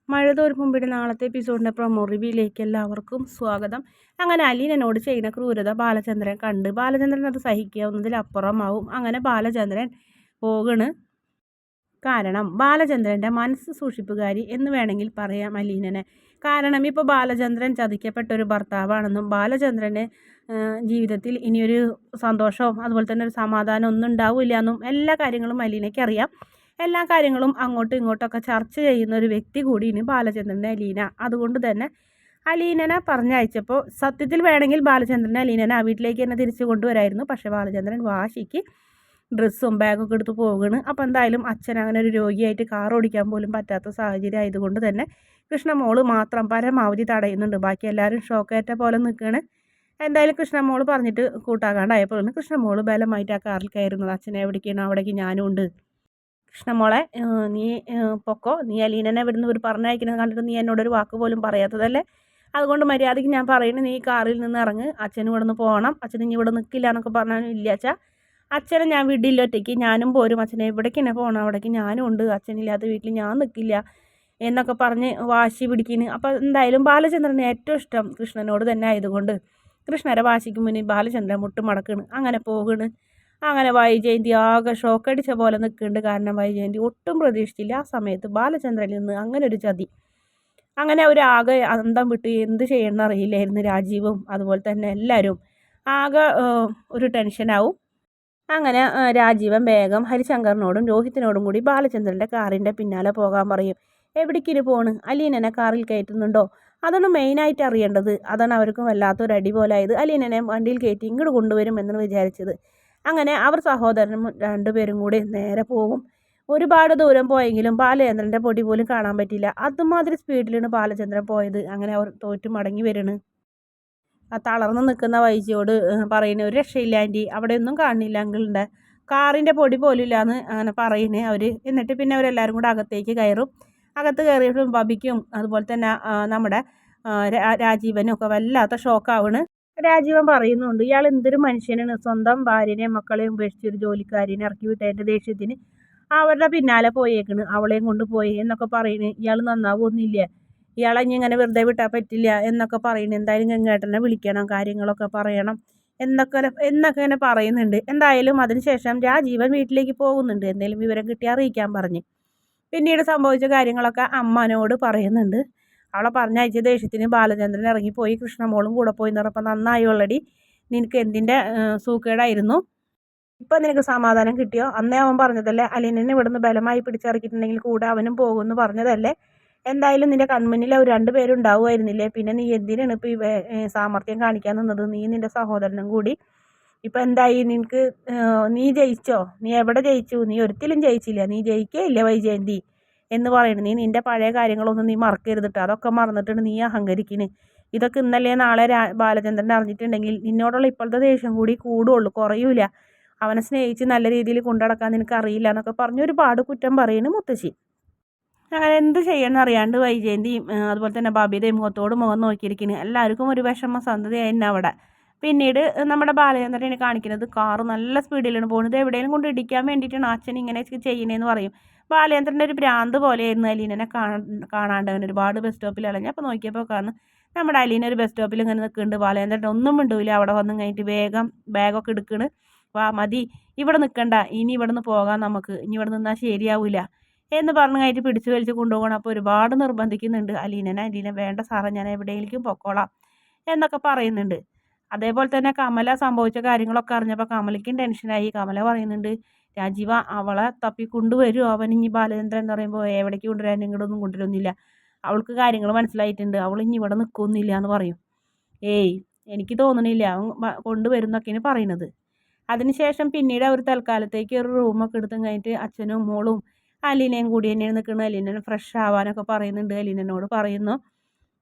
മഴ തോർക്കുമ്പിടെ നാളത്തെ എപ്പിസോഡിൻ്റെ പ്രൊമോ റിവ്യൂയിലേക്ക് എല്ലാവർക്കും സ്വാഗതം. അങ്ങനെ അലീനോട് ചെയ്യുന്ന ക്രൂരത ബാലചന്ദ്രൻ കണ്ട് ബാലചന്ദ്രൻ അത് സഹിക്കാവുന്നതിലപ്പുറമാവും. അങ്ങനെ ബാലചന്ദ്രൻ പോകണ്. കാരണം ബാലചന്ദ്രൻ്റെ മനസ്സ് സൂക്ഷിപ്പുകാരി എന്ന് വേണമെങ്കിൽ പറയാം അലീനനെ. കാരണം ഇപ്പോൾ ബാലചന്ദ്രൻ ചതിക്കപ്പെട്ട ഒരു ഭർത്താവാണെന്നും ബാലചന്ദ്രന് ജീവിതത്തിൽ ഇനിയൊരു സന്തോഷവും അതുപോലെ തന്നെ ഒരു സമാധാനം ഒന്നും ഉണ്ടാവില്ല എന്നും എല്ലാ കാര്യങ്ങളും അലീനയ്ക്ക് അറിയാം. എല്ലാ കാര്യങ്ങളും അങ്ങോട്ടും ഇങ്ങോട്ടൊക്കെ ചർച്ച ചെയ്യുന്ന ഒരു വ്യക്തി കൂടിയാണ് ബാലചന്ദ്രൻ്റെ അലീന. അതുകൊണ്ട് തന്നെ അലീനനെ പറഞ്ഞയച്ചപ്പോൾ സത്യത്തിൽ വേണമെങ്കിൽ ബാലചന്ദ്രനെ അലീനനെ ആ വീട്ടിലേക്ക് തന്നെ തിരിച്ചു കൊണ്ടുവരായിരുന്നു. പക്ഷേ ബാലചന്ദ്രൻ വാശിക്ക് ഡ്രസ്സും ബാഗൊക്കെ എടുത്ത് പോവുകയാണ്. അപ്പോൾ എന്തായാലും അച്ഛൻ അങ്ങനെ ഒരു രോഗിയായിട്ട് കാർ ഓടിക്കാൻ പോലും പറ്റാത്ത സാഹചര്യം ആയതുകൊണ്ട് തന്നെ കൃഷ്ണമോള് മാത്രം പരമാവധി തടയുന്നുണ്ട്. ബാക്കി എല്ലാവരും ഷോക്കേറ്റ പോലെ നിൽക്കുകയാണ്. എന്തായാലും കൃഷ്ണമോള് പറഞ്ഞിട്ട് കൂട്ടാകാണ്ടായപ്പോഴാണ് കൃഷ്ണമോള് ബലമായിട്ട് ആ കാറിൽ കയറുന്നത്. അച്ഛനെ എവിടേക്കാണ് അവിടേക്ക് ഞാനും ഉണ്ട്. കൃഷ്ണമോളെ നീ പൊക്കോ, നീ അലീനനെ ഇവിടുന്ന് ഒരു പറഞ്ഞയക്കുന്നത് കണ്ടിട്ട് നീ എന്നോടൊരു വാക്ക് പോലും പറയാത്തതല്ലേ, അതുകൊണ്ട് മര്യാദയ്ക്ക് ഞാൻ പറയുന്നത് നീ കാറിൽ നിന്ന് ഇറങ്ങ്, അച്ഛനും ഇവിടെ നിന്ന് പോകണം, അച്ഛൻ ഇനി ഇവിടെ നിൽക്കില്ല എന്നൊക്കെ പറഞ്ഞാലും ഇല്ല അച്ഛാ, അച്ഛനെ ഞാൻ വീട്ടിൽ ഒറ്റയ്ക്ക് ഞാനും പോരും, അച്ഛനെ എവിടേക്ക് തന്നെ പോകണം അവിടേക്ക് ഞാനും ഉണ്ട്, അച്ഛനില്ലാത്ത വീട്ടിൽ ഞാൻ നിൽക്കില്ല എന്നൊക്കെ പറഞ്ഞ് വാശി പിടിക്കുന്നു. അപ്പോൾ എന്തായാലും ബാലചന്ദ്രന് ഏറ്റവും ഇഷ്ടം കൃഷ്ണനോട് തന്നെ ആയതുകൊണ്ട് കൃഷ്ണരെ വാശിക്ക് മുന്നിൽ ബാലചന്ദ്രൻ മുട്ടുമടക്കണ്. അങ്ങനെ പോകണ്. അങ്ങനെ വൈജയന്തി ആകെ ഷോക്കടിച്ച പോലെ നിൽക്കുന്നുണ്ട്. കാരണം വൈജയന്തി ഒട്ടും പ്രതീക്ഷിച്ചില്ല ആ സമയത്ത് ബാലചന്ദ്രനിൽ നിന്ന് അങ്ങനെ ഒരു ചതി. അങ്ങനെ ആകെ അന്തം വിട്ട് എന്ത് ചെയ്യണമെന്ന് അറിയില്ലായിരുന്നു. രാജീവും അതുപോലെ തന്നെ എല്ലാവരും ആകെ ഒരു ടെൻഷനാവും. അങ്ങനെ രാജീവൻ വേഗം ഹരിശങ്കറിനോടും രോഹിത്തിനോടും കൂടി ബാലചന്ദ്രൻ്റെ കാറിൻ്റെ പിന്നാലെ പോകാൻ പറയും. എവിടേക്കിന് പോണ്, അലീനനെ കാറിൽ കയറ്റുന്നുണ്ടോ, അതാണ് മെയിനായിട്ട് അറിയേണ്ടത്. അതാണ് അവർക്കും വല്ലാത്തൊരു അടി പോലെ ആയത്. അലീനനെ വണ്ടിയിൽ കയറ്റി ഇങ്ങോട്ട് കൊണ്ടുവരും എന്ന് വിചാരിച്ചത്. അങ്ങനെ അവർ സഹോദരനും രണ്ടുപേരും കൂടി നേരെ പോകും. ഒരുപാട് ദൂരം പോയെങ്കിലും ബാലചന്ദ്രൻ്റെ പൊടി പോലും കാണാൻ പറ്റില്ല. അതുമാതിരി സ്പീഡിലാണ് ബാലചന്ദ്രൻ പോയത്. അങ്ങനെ അവർ തോറ്റു മടങ്ങി വരുന്നു. ആ തളർന്ന് നിൽക്കുന്ന വൈജിയോട് പറയുന്നത് ഒരു രക്ഷയില്ല ആൻറ്റി, അവിടെ ഒന്നും കാണില്ല അങ്കിളിൻ്റെ കാറിൻ്റെ പൊടി പോലും ഇല്ലയെന്ന് അങ്ങനെ പറയുന്നത് അവർ. എന്നിട്ട് പിന്നെ അവരെല്ലാവരും കൂടെ അകത്തേക്ക് കയറും. അകത്ത് കയറിയപ്പോഴും ബബിക്കും അതുപോലെ തന്നെ നമ്മുടെ രാജീവനും ഒക്കെ വല്ലാത്ത ഷോക്കാവണ്. രാജീവൻ പറയുന്നുണ്ട്, ഇയാൾ എന്തൊരു മനുഷ്യനാണ്, സ്വന്തം ഭാര്യനെയും മക്കളെയും ഉപേക്ഷിച്ചൊരു ജോലിക്കാരിനെ ഇറക്കി വിട്ടതിൻ്റെ ദേഷ്യത്തിന് അവരുടെ പിന്നാലെ പോയേക്കണ്, അവളെയും കൊണ്ട് പോയി എന്നൊക്കെ പറയുന്നത്. ഇയാൾ നന്നാവൊന്നുമില്ല, ഇയാളെ ഇനി ഇങ്ങനെ വെറുതെ വിട്ടാൽ പറ്റില്ല എന്നൊക്കെ പറയുന്നത്. എന്തായാലും ഗംഗേട്ടനെ വിളിക്കണം, കാര്യങ്ങളൊക്കെ പറയണം എന്നൊക്കെ ഇങ്ങനെ പറയുന്നുണ്ട്. എന്തായാലും അതിനുശേഷം രാജീവൻ വീട്ടിലേക്ക് പോകുന്നുണ്ട്. എന്തെങ്കിലും വിവരം കിട്ടിയാൽ അറിയിക്കാൻ പറഞ്ഞ്. പിന്നീട് സംഭവിച്ച കാര്യങ്ങളൊക്കെ അമ്മനോട് പറയുന്നുണ്ട്. അവളെ പറഞ്ഞയച്ച ദേഷ്യത്തിന് ബാലചന്ദ്രൻ ഇറങ്ങിപ്പോയി, കൃഷ്ണമോളും കൂടെ പോയി നിറപ്പം നന്നായി ഓൾറെഡി, നിനക്ക് എന്തിൻ്റെ സൂക്കേടായിരുന്നു, ഇപ്പം നിനക്ക് സമാധാനം കിട്ടിയോ, അന്നേ അവൻ പറഞ്ഞതല്ലേ അലീനനെ ഇവിടുന്ന് ബലമായി പിടിച്ചിറക്കിയിട്ടുണ്ടെങ്കിൽ കൂടെ അവനും പോകുമെന്ന് പറഞ്ഞതല്ലേ, എന്തായാലും നിൻ്റെ കൺമുന്നിൽ അവർ രണ്ടുപേരും ഉണ്ടാവുമായിരുന്നില്ലേ, പിന്നെ നീ എന്തിനാണ് ഇപ്പോൾ ഈ സാമർത്ഥ്യം കാണിക്കാൻ നിന്നത്, നീ നിൻ്റെ സഹോദരനും കൂടി ഇപ്പം എന്തായി, നിനക്ക് നീ ജയിച്ചോ, നീ എവിടെ ജയിച്ചു, നീ ഒരിക്കലും ജയിച്ചില്ല, നീ ജയിക്കുകയില്ല വൈജയന്തി എന്ന് പറയുന്നത്. നീ നിൻ്റെ പഴയ കാര്യങ്ങളൊന്നും നീ മറക്കരുതിട്ട്, അതൊക്കെ മറന്നിട്ടുണ്ട് നീ അഹങ്കരിക്കുന്നു. ഇതൊക്കെ ഇന്നലെ നാളെ ബാലചന്ദ്രൻ അറിഞ്ഞിട്ടുണ്ടെങ്കിൽ നിന്നോടുള്ള ഇപ്പോഴത്തെ ദേഷ്യം കൂടി കൂടുള്ളൂ, കുറയൂല. അവനെ സ്നേഹിച്ച് നല്ല രീതിയിൽ കൊണ്ടുനടക്കാൻ നിനക്ക് അറിയില്ല എന്നൊക്കെ പറഞ്ഞ് ഒരുപാട് കുറ്റം പറയുന്നു മുത്തശ്ശി. അങ്ങനെ എന്ത് ചെയ്യണമെന്ന് അറിയാണ്ട് വൈജയന്തിയും അതുപോലെ തന്നെ ബബിതയും മുഖത്തോട് മുഖം നോക്കിയിരിക്കുന്നു. എല്ലാവർക്കും ഒരു വിഷമ സന്ധതയായിരുന്നു അവിടെ. പിന്നീട് നമ്മുടെ ബാലചന്ദ്രനെ കാണിക്കുന്നത് കാറ് നല്ല സ്പീഡിലാണ് പോകുന്നത്. എവിടെയെങ്കിലും കൊണ്ട് ഇടിക്കാൻ വേണ്ടിയിട്ടാണ് അച്ഛൻ ഇങ്ങനെ ചെയ്യുന്നതെന്ന് പറയും. ബാലചന്ദ്രൻ്റെ ഒരു ഭ്രാന്ത് പോലെയായിരുന്നു അലീനനെ കാണാണ്ട്. അവൻ ഒരുപാട് ബസ് സ്റ്റോപ്പിൽ ഇളഞ്ഞ് അപ്പോൾ നോക്കിയപ്പോൾ കാണുന്നു നമ്മുടെ അലീന ഒരു ബസ് സ്റ്റോപ്പിൽ ഇങ്ങനെ നിൽക്കുന്നുണ്ട്. ബാലചന്ദ്രൻ ഒന്നും മിണ്ടൂല. അവിടെ വന്ന് കഴിഞ്ഞിട്ട് വേഗം ബാഗൊക്കെ എടുക്കണ്. വാ മതി, ഇവിടെ നിൽക്കണ്ട, ഇനി ഇവിടെ നിന്ന് പോകാം, നമുക്ക് ഇനി ഇവിടെ നിന്നാൽ ശരിയാവില്ല എന്ന് പറഞ്ഞു കഴിഞ്ഞിട്ട് പിടിച്ചു വലിച്ച് കൊണ്ടുപോകണം. അപ്പോൾ ഒരുപാട് നിർബന്ധിക്കുന്നുണ്ട് അലീന വേണ്ട സാറേ, ഞാൻ എവിടെയെങ്കിലും പൊക്കോളാം എന്നൊക്കെ പറയുന്നുണ്ട്. അതേപോലെ തന്നെ കമല സംഭവിച്ച കാര്യങ്ങളൊക്കെ അറിഞ്ഞപ്പോൾ കമലയ്ക്കും ടെൻഷനായി. കമല പറയുന്നുണ്ട്, രാജീവ അവളെ തപ്പി കൊണ്ടുവരും അവൻ, ഇനി ബാലചന്ദ്രൻ എന്ന് പറയുമ്പോൾ എവിടേക്ക് കൊണ്ടുവരാൻ ഇങ്ങോട്ടൊന്നും കൊണ്ടുവരുന്നില്ല, അവൾക്ക് കാര്യങ്ങൾ മനസ്സിലായിട്ടുണ്ട്, അവൾ ഇനി ഇവിടെ നിൽക്കൊന്നുമില്ല എന്ന് പറയും. ഏയ് എനിക്ക് തോന്നണില്ല അവൻ കൊണ്ടുവരുന്നൊക്കെയാണ് പറയുന്നത്. അതിനുശേഷം പിന്നീട് അവർ തൽക്കാലത്തേക്ക് ഒരു റൂമൊക്കെ എടുത്തും കഴിഞ്ഞിട്ട് അച്ഛനും മോളും അലീനയും കൂടി തന്നെയാണ് നിൽക്കുന്നത്. അലീനനെ ഫ്രഷ് ആവാനൊക്കെ പറയുന്നുണ്ട്. അലീനനോട് പറയുന്നു,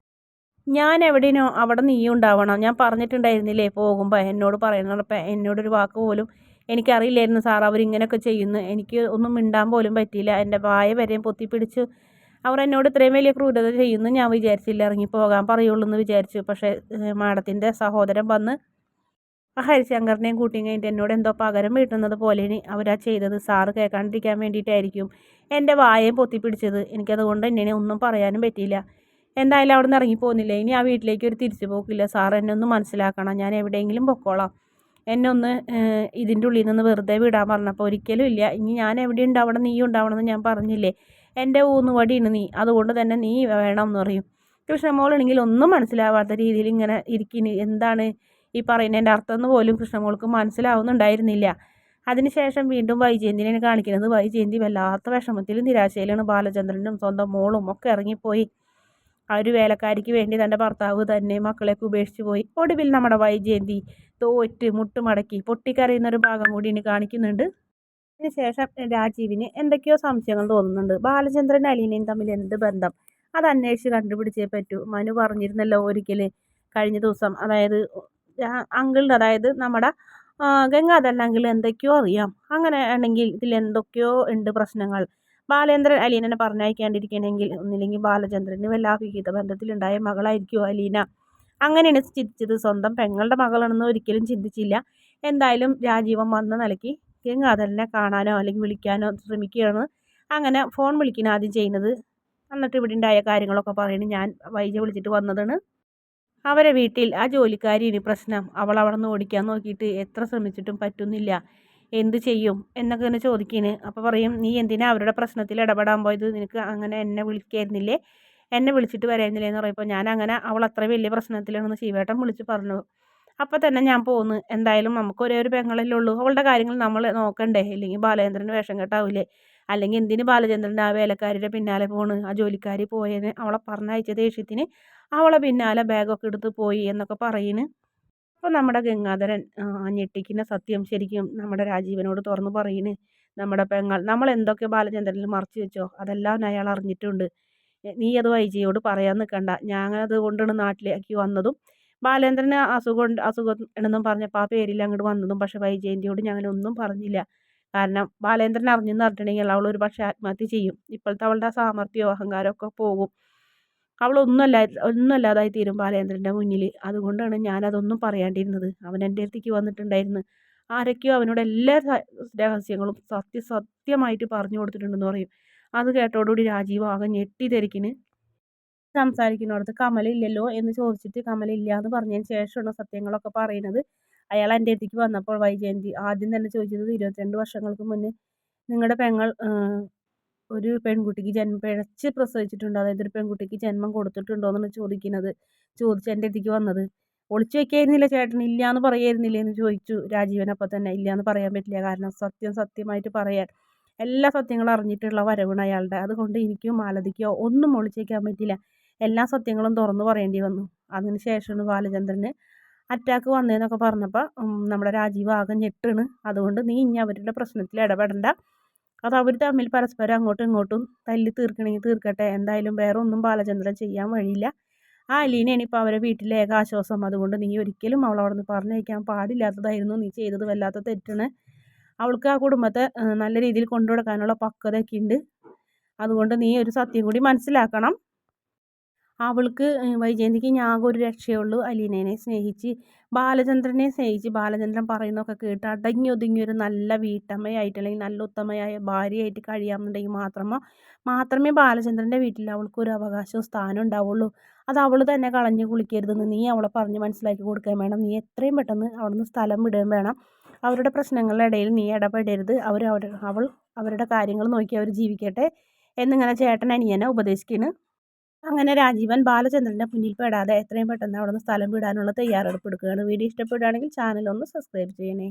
ഞാൻ എവിടെയോ അവിടെ നീ ഉണ്ടാവണം, ഞാൻ പറഞ്ഞിട്ടുണ്ടായിരുന്നില്ലേ പോകുമ്പോൾ എന്നോട് പറയുന്നത്, അപ്പം എന്നോടൊരു വാക്ക് പോലും എനിക്കറിയില്ലായിരുന്നു സാർ അവരിങ്ങനെയൊക്കെ ചെയ്യുന്നു, എനിക്ക് ഒന്നും മിണ്ടാൻ പോലും പറ്റിയില്ല, എൻ്റെ വായ വരെയും പൊത്തിപ്പിടിച്ച് അവർ എന്നോട് ഇത്രയും വലിയ ക്രൂരത ചെയ്യുന്നു ഞാൻ വിചാരിച്ചില്ല, ഇറങ്ങി പോകാൻ പറയുള്ളൂ എന്ന് വിചാരിച്ചു. പക്ഷേ മാഡത്തിൻ്റെ സഹോദരൻ വന്ന് ഹരിശങ്കറിനെയും കൂട്ടിയും കഴിഞ്ഞിട്ട് എന്നോട് എന്തോ പകരം വീട്ടുന്നത് പോലെ അവരാ ചെയ്തത്, സാറ് കേൾക്കാണ്ടിരിക്കാൻ വേണ്ടിയിട്ടായിരിക്കും എൻ്റെ വായയും പൊത്തിപ്പിടിച്ചത്. എനിക്കതുകൊണ്ട് എന്നെ ഒന്നും പറയാനും പറ്റിയില്ല. എന്തായാലും അവിടെ നിന്ന് ഇറങ്ങിപ്പോകുന്നില്ല. ഇനി ആ വീട്ടിലേക്ക് ഒരു തിരിച്ചു പോക്കില്ല സാർ. എന്നെ ഒന്ന് മനസ്സിലാക്കണം. ഞാൻ എവിടെയെങ്കിലും പൊക്കോളാം. എന്നെ ഒന്ന് ഇതിൻ്റെ ഉള്ളിൽ നിന്ന് വെറുതെ വിടാൻ പറഞ്ഞപ്പോൾ ഒരിക്കലും ഇല്ല. ഇനി ഞാൻ എവിടെ ഉണ്ടാവണം നീ ഉണ്ടാവണമെന്ന് ഞാൻ പറഞ്ഞില്ലേ. എൻ്റെ ഊന്നുവടിയാണ് നീ. അതുകൊണ്ട് തന്നെ നീ വേണം എന്ന് പറയും. കൃഷ്ണമോളാണെങ്കിൽ ഒന്നും മനസ്സിലാവാത്ത രീതിയിൽ ഇങ്ങനെ ഇരിക്കുന്നു. എന്താണ് ഈ പറയുന്നതിൻ്റെ അർത്ഥം എന്ന് പോലും കൃഷ്ണമോൾക്ക് മനസ്സിലാവുന്നുണ്ടായിരുന്നില്ല. അതിനുശേഷം വീണ്ടും വൈജയന്തിനെയാണ് കാണിക്കുന്നത്. വൈജയന്തി വല്ലാത്ത വിഷമത്തിലും നിരാശയിലാണ്. ബാലചന്ദ്രനും സ്വന്തം മോളും ഒക്കെ ഇറങ്ങിപ്പോയി. ആ ഒരു വേലക്കാരിക്ക് വേണ്ടി തൻ്റെ ഭർത്താവ് തന്നെ മക്കളെയൊക്കെ ഉപേക്ഷിച്ച് പോയി. ഒടുവിൽ നമ്മുടെ വൈജയന്തി തോറ്റ് മുട്ടുമടക്കി പൊട്ടിക്കരയുന്നൊരു ഭാഗം കൂടി ഇനി കാണിക്കുന്നുണ്ട്. അതിനുശേഷം രാജീവിന് എന്തൊക്കെയോ സംശയങ്ങൾ തോന്നുന്നുണ്ട്. ബാലചന്ദ്രൻ അലീനയും തമ്മിൽ എന്ത് ബന്ധം, അത് അന്വേഷിച്ച് കണ്ടുപിടിച്ചേ പറ്റൂ. മനു പറഞ്ഞിരുന്നല്ലോ ഒരിക്കൽ കഴിഞ്ഞ ദിവസം, അതായത് അങ്കിളിൻ്റെ, അതായത് നമ്മുടെ ഗംഗാധരൻ അങ്കിൾ എന്തൊക്കെയോ അറിയാം. അങ്ങനെ ആണെങ്കിൽ ഇതിൽ എന്തൊക്കെയോ ഉണ്ട് പ്രശ്നങ്ങൾ. ബാലേന്ദ്രൻ അലീനനെ പറഞ്ഞയക്കാണ്ടിരിക്കണമെങ്കിൽ ഒന്നില്ലെങ്കിൽ ബാലചന്ദ്രന് വല്ല വിഹിത ബന്ധത്തിലുണ്ടായ മകളായിരിക്കുമോ അലീന. അങ്ങനെയാണ് ചിന്തിച്ചത്. സ്വന്തം പെങ്ങളുടെ മകളാണെന്ന് ഒരിക്കലും ചിന്തിച്ചില്ല. എന്തായാലും രാജീവൻ വന്ന നിലയ്ക്ക് ഗംഗാധരനെ കാണാനോ അല്ലെങ്കിൽ വിളിക്കാനോ ശ്രമിക്കുകയാണ്. അങ്ങനെ ഫോൺ വിളിക്കണം ആദ്യം ചെയ്യുന്നത്. എന്നിട്ട് ഇവിടെ ഉണ്ടായ കാര്യങ്ങളൊക്കെ പറയുന്നത് ഞാൻ വൈജ വിളിച്ചിട്ട് വന്നതാണ്. അവരെ വീട്ടിൽ ആ ജോലിക്കാരിയാണ് പ്രശ്നം. അവൾ അവിടെ നിന്ന് ഓടിക്കാൻ നോക്കിയിട്ട് എത്ര ശ്രമിച്ചിട്ടും പറ്റുന്നില്ല. എന്ത് ചെയ്യും എന്നൊക്കെ ഇങ്ങനെ ചോദിക്കുന്നു. അപ്പോൾ പറയും, നീ എന്തിനാ അവരുടെ പ്രശ്നത്തിൽ ഇടപെടാൻ പോയത്? നിനക്ക് അങ്ങനെ എന്നെ വിളിക്കായിരുന്നില്ലേ, എന്നെ വിളിച്ചിട്ട് വരായിരുന്നില്ലേ എന്ന് പറയുമ്പോൾ ഞാൻ അങ്ങനെ അവൾ അത്ര വലിയ പ്രശ്നത്തിലാണെന്ന് ശിവേട്ടൻ വിളിച്ച് പറഞ്ഞു. അപ്പോൾ തന്നെ ഞാൻ പോന്നു. എന്തായാലും നമുക്ക് ഒരേ ഒരു പെങ്ങളല്ലേ ഉള്ളൂ. അവളുടെ കാര്യങ്ങൾ നമ്മൾ നോക്കണ്ടേ, ഇല്ലെങ്കിൽ ബാലചന്ദ്രന് വേഷം കെട്ടാവില്ലേ. അല്ലെങ്കിൽ എന്തിന് ബാലചന്ദ്രൻ്റെ ആ വേലക്കാരിയുടെ പിന്നാലെ പോണ്? ആ ജോലിക്കാരി പോയതിന് അവളെ പറഞ്ഞയച്ച ദേഷ്യത്തിന് അവളെ പിന്നാലെ ബാഗൊക്കെ എടുത്ത് പോയി എന്നൊക്കെ പറയുന്നു. അപ്പോൾ നമ്മുടെ ഗംഗാധരൻ ഞെട്ടിക്കുന്ന സത്യം ശരിക്കും നമ്മുടെ രാജീവനോട് തുറന്നു പറയുന്നു. നമ്മുടെ പെങ്ങൾ നമ്മൾ എന്തൊക്കെ ബാലചന്ദ്രനിൽ മറച്ചു വെച്ചോ അതെല്ലാം അയാൾ അറിഞ്ഞിട്ടുണ്ട്. നീ അത് വൈജയോട് പറയാൻ നിൽക്കണ്ട. ഞാനത് കൊണ്ടാണ് നാട്ടിലേക്ക് വന്നതും ബാലേന്ദ്രന് അസുഖം എന്നും പറഞ്ഞപ്പോൾ ആ പേരിൽ അങ്ങോട്ട് വന്നതും. പക്ഷെ വൈജയന്തിയോട് ഞങ്ങളൊന്നും പറഞ്ഞില്ല. കാരണം ബാലേന്ദ്രൻ അറിഞ്ഞെന്ന് പറഞ്ഞിട്ടുണ്ടെങ്കിൽ അവൾ ഒരു പക്ഷേ ആത്മഹത്യ ചെയ്യും. ഇപ്പോഴത്തെ അവളുടെ സാമർത്ഥ്യമോ അഹങ്കാരമൊക്കെ പോകും. ഒന്നുമല്ലാതായി തീരും ബാലേന്ദ്രൻ്റെ മുന്നിൽ. അതുകൊണ്ടാണ് ഞാനതൊന്നും പറയാണ്ടിരുന്നത്. അവൻ എൻ്റെ അടുത്തേക്ക് വന്നിട്ടുണ്ടായിരുന്നു. ആരൊക്കെയോ അവനോട് എല്ലാ രഹസ്യങ്ങളും സത്യമായിട്ട് പറഞ്ഞു കൊടുത്തിട്ടുണ്ടെന്ന് പറയും. അത് കേട്ടോടുകൂടി രാജീവ് ആകെ ഞെട്ടിത്തെറിക്കിന്. സംസാരിക്കുന്നിടത്ത് കമലില്ലല്ലോ എന്ന് ചോദിച്ചിട്ട് കമലില്ല എന്ന് പറഞ്ഞതിന് ശേഷമാണ് സത്യങ്ങളൊക്കെ പറയുന്നത്. അയാൾ എൻ്റെ അടുത്തേക്ക് വന്നപ്പോൾ വൈജയന്തി ആദ്യം തന്നെ ചോദിച്ചത് 22 വർഷങ്ങൾക്ക് മുന്നേ നിങ്ങളുടെ പെങ്ങൾ ഒരു പെൺകുട്ടിക്ക് പിഴച്ച് പ്രസവിച്ചിട്ടുണ്ടോ, അതായത് ഒരു പെൺകുട്ടിക്ക് ജന്മം കൊടുത്തിട്ടുണ്ടോ എന്നാണ് ചോദിച്ച് എൻ്റെ അടുത്തേക്ക് വന്നത്. ഒളിച്ചു വെക്കായിരുന്നില്ല ചേട്ടൻ, ഇല്ല എന്ന് പറയായിരുന്നില്ലേ എന്ന് ചോദിച്ചു രാജീവൻ. അപ്പോൾ തന്നെ ഇല്ല എന്ന് പറയാൻ പറ്റില്ല, കാരണം സത്യമായിട്ട് പറയാൻ എല്ലാ സത്യങ്ങളും അറിഞ്ഞിട്ടുള്ള വരവാണ് അയാളുടെ. അതുകൊണ്ട് എനിക്കോ മാലതിക്കോ ഒന്നും ഒളിച്ചേക്കാൻ പറ്റില്ല. എല്ലാ സത്യങ്ങളും തുറന്നു പറയേണ്ടി വന്നു. അതിന് ശേഷമാണ് ബാലചന്ദ്രന് അറ്റാക്ക് വന്നതെന്നൊക്കെ പറഞ്ഞപ്പോൾ നമ്മുടെ രാജീവ് ആകെ ഞെട്ടാണ്. അതുകൊണ്ട് നീ ഇനി അവരുടെ പ്രശ്നത്തിൽ ഇടപെടണ്ട. അത് അവർ തമ്മിൽ പരസ്പരം അങ്ങോട്ടും ഇങ്ങോട്ടും തല്ലി തീർക്കണമെങ്കിൽ തീർക്കട്ടെ. എന്തായാലും വേറെ ഒന്നും ബാലചന്ദ്രൻ ചെയ്യാൻ വഴിയില്ല. ആ അലീനയാണ് ഇപ്പോൾ അവരെ വീട്ടിലെ ഏക ആശ്വാസം. അതുകൊണ്ട് നീ ഒരിക്കലും അവളവിടെ നിന്ന് പറഞ്ഞയക്കാൻ പാടില്ലാത്തതായിരുന്നു. നീ ചെയ്തത് വല്ലാത്ത തെറ്റാണ്. അവൾക്ക് ആ കുടുംബത്തെ നല്ല രീതിയിൽ കൊണ്ടുനടക്കാനുള്ള പക്വതയൊക്കെ ഉണ്ട്. അതുകൊണ്ട് നീ ഒരു സത്യം കൂടി മനസ്സിലാക്കണം. അവൾക്ക് വൈജയന്തിക്ക് ആകെ ഒരു രക്ഷയുള്ളൂ, അലീനേനെ സ്നേഹിച്ച് ബാലചന്ദ്രനെ സ്നേഹിച്ച് ബാലചന്ദ്രൻ പറയുന്നതൊക്കെ കേട്ട് അടങ്ങി ഒതുങ്ങിയൊരു നല്ല വീട്ടമ്മയായിട്ട് അല്ലെങ്കിൽ നല്ല ഉത്തമയായ ഭാര്യയായിട്ട് കഴിയാമെന്നുണ്ടെങ്കിൽ മാത്രമേ ബാലചന്ദ്രൻ്റെ വീട്ടിൽ അവൾക്കൊരു അവകാശവും സ്ഥാനം ഉണ്ടാവുള്ളൂ. അത് അവൾ തന്നെ കളഞ്ഞു കുളിക്കരുതെന്ന് നീ അവളെ പറഞ്ഞ് മനസ്സിലാക്കി കൊടുക്കാൻ വേണം. നീ എത്രയും പെട്ടെന്ന് അവിടുന്ന് സ്ഥലം വിടുകയും വേണം. അവരുടെ പ്രശ്നങ്ങളുടെ ഇടയിൽ നീ ഇടപെടരുത്. അവൾ അവരുടെ കാര്യങ്ങൾ നോക്കി അവർ ജീവിക്കട്ടെ എന്നിങ്ങനെ ചേട്ടൻ അനിയനെ ഉപദേശിക്കുന്നു. അങ്ങനെ രാജീവൻ ബാലചന്ദ്രൻ്റെ മുന്നിൽ പെടാതെ എത്രയും പെട്ടെന്ന് അവിടെ നിന്ന് സ്ഥലം വിടാനുള്ള തയ്യാറെടുപ്പ് എടുക്കുകയാണ്. വീഡിയോ ഇഷ്ടപ്പെടുകയാണെങ്കിൽ ചാനൽ ഒന്ന് സബ്സ്ക്രൈബ് ചെയ്യണേ.